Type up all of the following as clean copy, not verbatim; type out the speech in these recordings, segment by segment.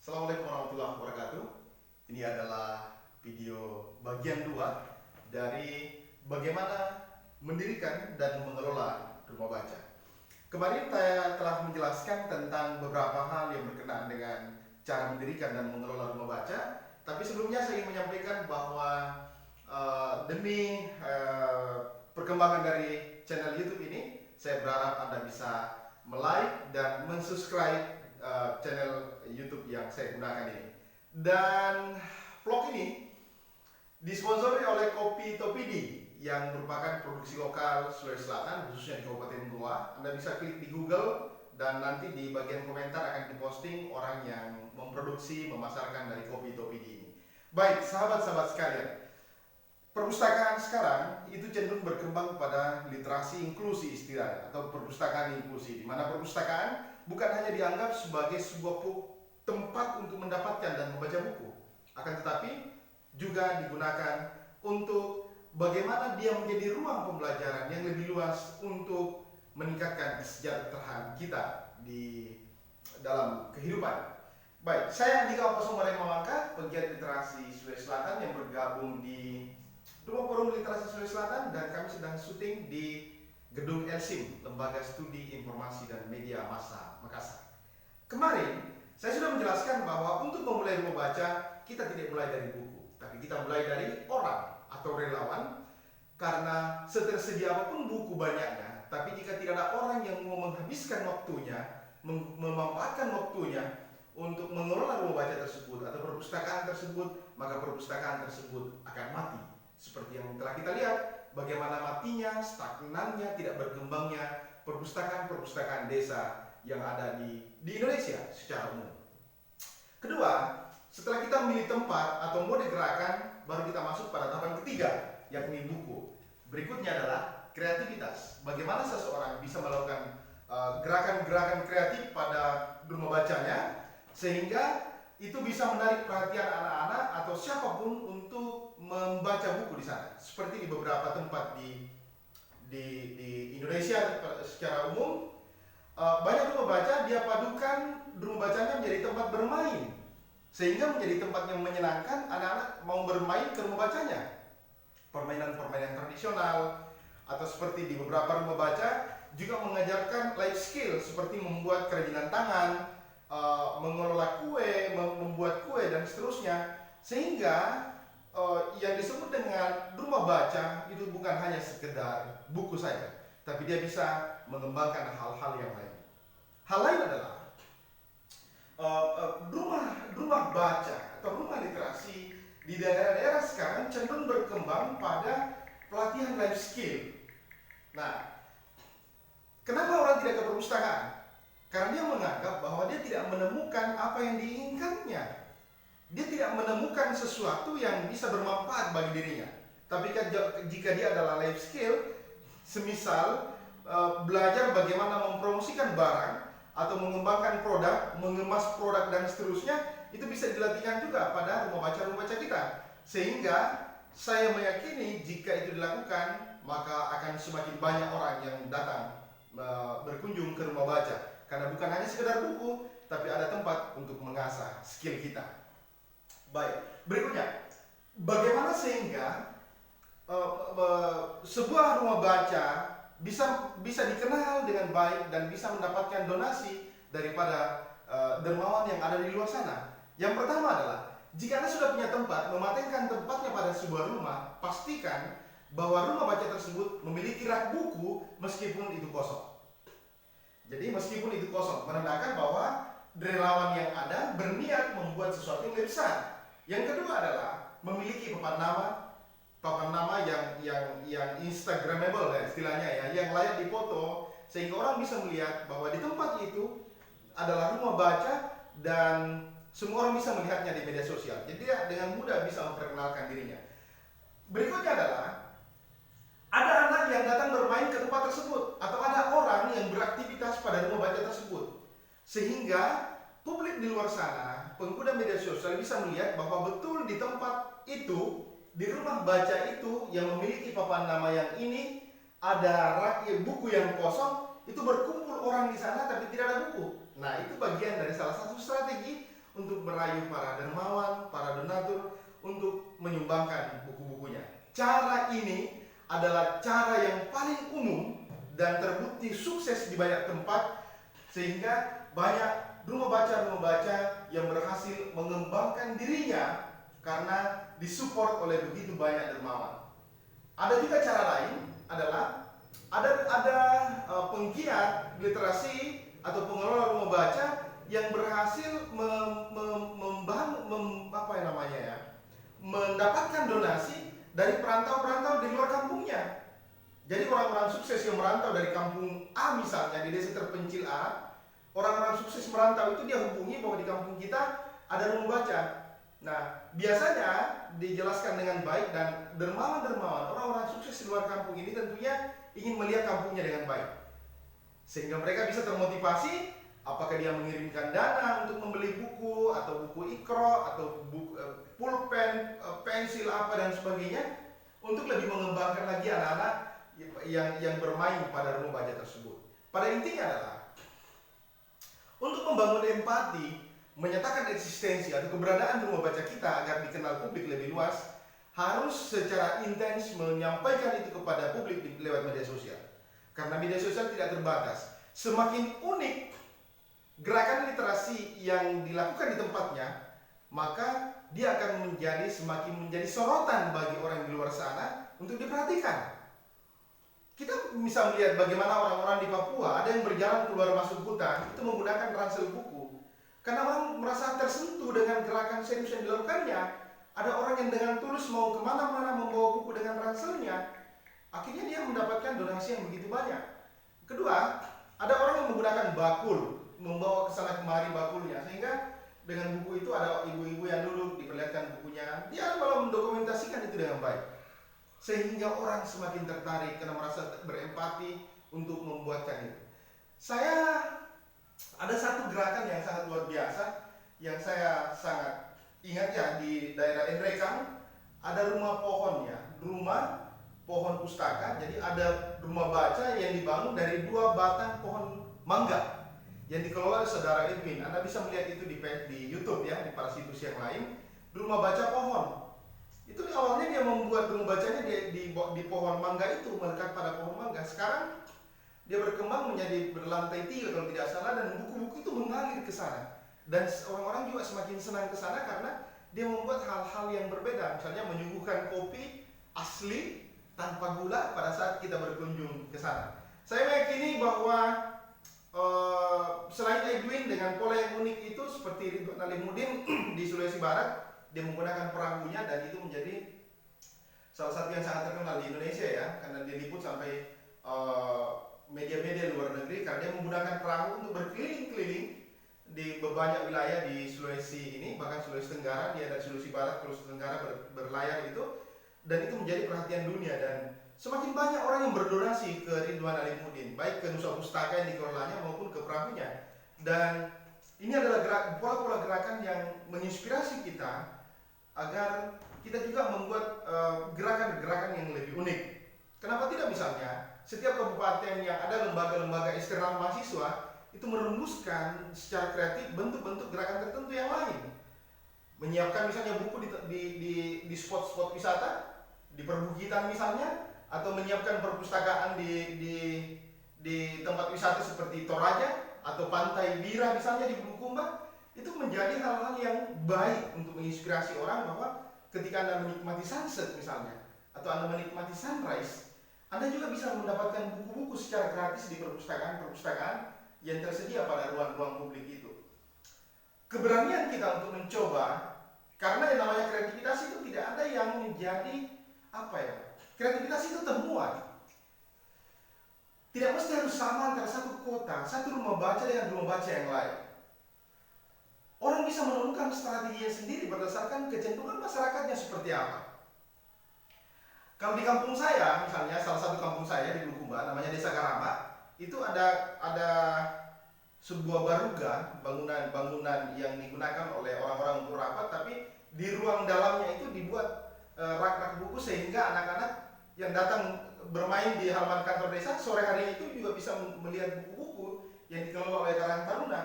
Assalamualaikum warahmatullahi wabarakatuh. Ini adalah video bagian 2 dari bagaimana mendirikan dan mengelola rumah baca. Kemarin saya telah menjelaskan tentang beberapa hal yang berkenaan dengan cara mendirikan dan mengelola rumah baca. Tapi sebelumnya saya ingin menyampaikan bahwa demi perkembangan dari channel YouTube ini, saya berharap Anda bisa like dan mensubscribe channel YouTube yang saya gunakan ini. Dan vlog ini disponsori oleh Kopi Topidi yang merupakan produksi lokal Sulawesi Selatan, khususnya di Kabupaten Goa. Anda bisa klik di Google dan nanti di bagian komentar akan diposting orang yang memproduksi, memasarkan dari Kopi Topidi ini. Baik, sahabat-sahabat sekalian, perpustakaan sekarang itu cenderung berkembang pada literasi inklusi istilahnya, atau perpustakaan inklusi, di mana perpustakaan bukan hanya dianggap sebagai sebuah tempat untuk mendapatkan dan membaca buku, akan tetapi juga digunakan untuk bagaimana dia menjadi ruang pembelajaran yang lebih luas untuk meningkatkan kesejahteraan kita di dalam kehidupan. Baik, saya Andika Opasumare Mawangka, pegiat literasi Sulawesi Selatan yang bergabung di Rumah Forum Literasi Sulawesi Selatan, dan kami sedang syuting di Gedung Elsim, Lembaga Studi Informasi dan Media Massa Makassar. Kemarin saya sudah menjelaskan bahwa untuk memulai rumah baca kita tidak mulai dari buku, tapi kita mulai dari orang atau relawan. Karena setersedia apapun buku banyaknya, tapi jika tidak ada orang yang mau menghabiskan waktunya, memanfaatkan waktunya untuk mengelola rumah baca tersebut atau perpustakaan tersebut, maka perpustakaan tersebut akan mati. Seperti yang telah kita lihat, bagaimana matinya, stagnannya, tidak berkembangnya perpustakaan-perpustakaan desa yang ada di Indonesia secara umum. Kedua, setelah kita memilih tempat atau mode gerakan, baru kita masuk pada tahapan ketiga, yakni buku. Berikutnya adalah kreativitas. Bagaimana seseorang bisa melakukan gerakan-gerakan kreatif pada rumah bacanya, sehingga itu bisa menarik perhatian anak-anak atau siapapun untuk membaca buku di sana. Seperti di beberapa tempat di Indonesia secara umum, banyak rumah baca dia padukan rumah bacanya menjadi tempat bermain, sehingga menjadi tempat yang menyenangkan anak-anak mau bermain ke rumah bacanya. Permainan-permainan tradisional, atau seperti di beberapa rumah baca juga mengajarkan life skill seperti membuat kerajinan tangan, mengelola kue, membuat kue dan seterusnya, sehingga yang disebut dengan rumah baca itu bukan hanya sekedar buku saja, tapi dia bisa mengembangkan hal-hal yang lain. Hal lain adalah rumah baca atau rumah literasi di daerah-daerah sekarang cenderung berkembang pada pelatihan life skill. Nah, kenapa orang tidak ke perpustakaan? Karena dia menganggap bahwa dia tidak menemukan apa yang diinginkannya. Dia tidak menemukan sesuatu yang bisa bermanfaat bagi dirinya. Tapi jika dia adalah life skill, semisal belajar bagaimana mempromosikan barang atau mengembangkan produk, mengemas produk dan seterusnya, itu bisa dilatihkan juga pada rumah baca kita. Sehingga saya meyakini jika itu dilakukan, maka akan semakin banyak orang yang datang berkunjung ke rumah baca. Karena bukan hanya sekedar buku, tapi ada tempat untuk mengasah skill kita. Baik, berikutnya, bagaimana sehingga sebuah rumah baca bisa dikenal dengan baik dan bisa mendapatkan donasi daripada dermawan yang ada di luar sana. Yang pertama adalah, jika Anda sudah punya tempat, mematenkan tempatnya pada sebuah rumah, pastikan bahwa rumah baca tersebut memiliki rak buku meskipun itu kosong. Jadi meskipun itu kosong, menandakan bahwa relawan yang ada berniat membuat sesuatu yang lebih besar. Yang kedua adalah memiliki papan nama yang instagramable ya, istilahnya ya, yang layak difoto, sehingga orang bisa melihat bahwa di tempat itu adalah rumah baca dan semua orang bisa melihatnya di media sosial. Jadi dia dengan mudah bisa memperkenalkan dirinya. Berikutnya adalah ada anak yang datang bermain ke tempat tersebut, atau ada orang yang beraktivitas pada rumah baca tersebut, sehingga publik di luar sana, pengguna media sosial bisa melihat bahwa betul di tempat itu, di rumah baca itu yang memiliki papan nama yang ini, ada rak buku yang kosong, itu berkumpul orang di sana tapi tidak ada buku. Nah, itu bagian dari salah satu strategi untuk merayu para dermawan, para donatur untuk menyumbangkan buku-bukunya. Cara ini adalah cara yang paling umum dan terbukti sukses di banyak tempat, sehingga banyak rumah baca yang berhasil mengembangkan dirinya karena disupport oleh begitu banyak dermawan. Ada juga cara lain adalah ada penggiat literasi atau pengelola rumah baca yang berhasil mendapatkan donasi dari perantau-perantau di luar kampungnya. Jadi orang-orang sukses yang merantau dari kampung A misalnya, di desa terpencil A, orang-orang sukses merantau itu dia hubungi bahwa di kampung kita ada rumah baca. Nah, biasanya dijelaskan dengan baik, dan dermawan-dermawan, orang-orang sukses di luar kampung ini tentunya ingin melihat kampungnya dengan baik. Sehingga mereka bisa termotivasi, apakah dia mengirimkan dana untuk membeli buku, atau buku ikro, atau buku, pulpen, pensil, apa dan sebagainya, untuk lebih mengembangkan lagi anak-anak yang bermain pada rumah baca tersebut. Pada intinya adalah untuk membangun empati, menyatakan eksistensi atau keberadaan rumah baca kita agar dikenal publik lebih luas, harus secara intens menyampaikan itu kepada publik lewat media sosial. Karena media sosial tidak terbatas. Semakin unik gerakan literasi yang dilakukan di tempatnya, maka dia akan semakin menjadi sorotan bagi orang di luar sana untuk diperhatikan. Kita bisa melihat bagaimana orang-orang di Papua ada yang berjalan keluar masuk hutan itu menggunakan ransel buku, karena orang merasa tersentuh dengan gerakan serius yang dilakukannya. Ada orang yang dengan tulus mau kemana-mana membawa buku dengan ranselnya, akhirnya dia mendapatkan donasi yang begitu banyak. Kedua, ada orang yang menggunakan bakul, membawa ke sana kemari bakulnya, sehingga dengan buku itu ada ibu-ibu yang duduk diperlihatkan bukunya, dia malah mendokumentasikan itu dengan baik, sehingga orang semakin tertarik karena merasa berempati untuk membuatkan itu. Saya ada satu gerakan yang sangat luar biasa yang saya sangat ingat ya, di daerah Enrekang ada rumah pohon pustaka. Jadi ada rumah baca yang dibangun dari 2 batang pohon mangga yang dikelola oleh saudara Edwin. Anda bisa melihat itu di YouTube ya, di para situs yang lain. Rumah baca pohon. Itu awalnya dia membuat rumah bacanya di pohon mangga itu, melekat pada pohon mangga. Sekarang dia berkembang menjadi berlantai 3 kalau tidak salah, dan buku-buku itu mengalir ke sana. Dan orang-orang juga semakin senang ke sana karena dia membuat hal-hal yang berbeda. Misalnya menyuguhkan kopi asli tanpa gula pada saat kita berkunjung ke sana. Saya meyakini bahwa selain Edwin dengan pola yang unik itu, seperti Ridwan Alimuddin di Sulawesi Barat, dia menggunakan perahunya, dan itu menjadi salah satu yang sangat terkenal di Indonesia ya, karena diliput sampai media-media luar negeri karena dia menggunakan perahu untuk berkeliling-keliling di banyak wilayah di Sulawesi ini, bahkan Sulawesi Tenggara, dia dari Sulawesi Barat ke Sulawesi Tenggara berlayar itu, dan itu menjadi perhatian dunia. Dan semakin banyak orang yang berdonasi ke Ridwan Alimuddin, baik ke Nusa Pustaka yang dikelolanya maupun ke perahunya. Dan ini adalah pola-pola gerakan yang menginspirasi kita agar kita juga membuat gerakan-gerakan yang lebih unik. Kenapa tidak misalnya setiap kabupaten yang ada lembaga-lembaga eksternal mahasiswa itu merumuskan secara kreatif bentuk-bentuk gerakan tertentu yang lain. Menyiapkan misalnya buku di spot-spot wisata, di perbukitan misalnya, atau menyiapkan perpustakaan di tempat wisata seperti Toraja atau Pantai Bira misalnya di Bulukumba. Itu menjadi hal-hal yang baik untuk menginspirasi orang bahwa ketika Anda menikmati sunset misalnya, atau Anda menikmati sunrise, Anda juga bisa mendapatkan buku-buku secara gratis di perpustakaan yang tersedia pada ruang-ruang publik itu. Keberanian kita untuk mencoba, karena yang namanya kreativitas itu tidak ada yang menjadi kreativitas itu temuan. Tidak mesti harus sama antara satu kota, satu rumah baca dengan rumah baca yang lain. Orang bisa menemukan strateginya sendiri berdasarkan kecenderungan masyarakatnya seperti apa. Kalau di kampung saya, misalnya salah satu kampung saya di Bulukumba, namanya Desa Garama, itu ada sebuah baruga, bangunan yang digunakan oleh orang-orang untuk rapat, tapi di ruang dalamnya itu dibuat rak-rak buku, sehingga anak-anak yang datang bermain di halaman kantor desa sore hari itu juga bisa melihat buku-buku yang dikelola oleh Karang Taruna.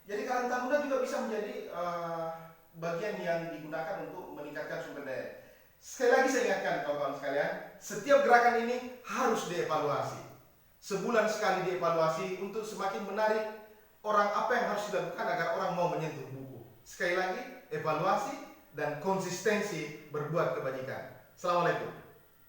Jadi Karang Taruna juga bisa menjadi bagian yang digunakan untuk meningkatkan sumber daya. Sekali lagi saya ingatkan kawan-kawan sekalian, setiap gerakan ini harus dievaluasi. Sebulan sekali dievaluasi untuk semakin menarik orang apa yang harus dilakukan agar orang mau menyentuh buku. Sekali lagi, evaluasi dan konsistensi berbuat kebajikan. Assalamualaikum.